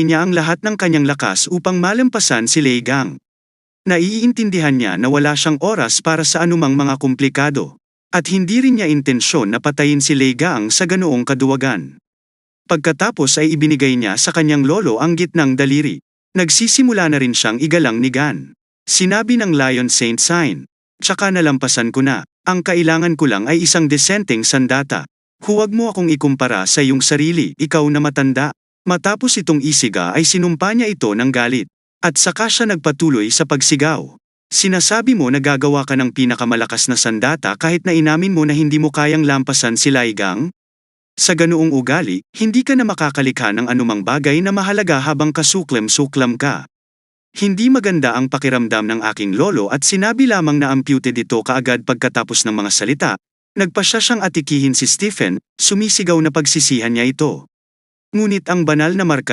niya ang lahat ng kanyang lakas upang malampasan si Lei Gang. Naiintindihan niya na wala siyang oras para sa anumang mga komplikado. At hindi rin niya intensyon na patayin si Lei Gang sa ganoong kaduwagan. Pagkatapos ay ibinigay niya sa kanyang lolo ang gitnang daliri. Nagsisimula na rin siyang igalang ni Gan. Sinabi ng Lion Saint Sign, "Tsaka nalampasan ko na. Ang kailangan ko lang ay isang desenteng sandata. Huwag mo akong ikumpara sa iyong sarili, ikaw na matanda." Matapos itong isiga ay sinumpa niya ito ng galit. At saka siya nagpatuloy sa pagsigaw. "Sinasabi mo na gagawa ka ng pinakamalakas na sandata kahit na inamin mo na hindi mo kayang lampasan si Lei Gang? Sa ganoong ugali, hindi ka na makakalikha ng anumang bagay na mahalaga habang kasuklem-suklam ka." Hindi maganda ang pakiramdam ng aking lolo at sinabi lamang na amputed ito kaagad pagkatapos ng mga salita. Nagpasya siyang atikihin si Stephen, sumisigaw na pagsisihan niya ito. Ngunit ang banal na marka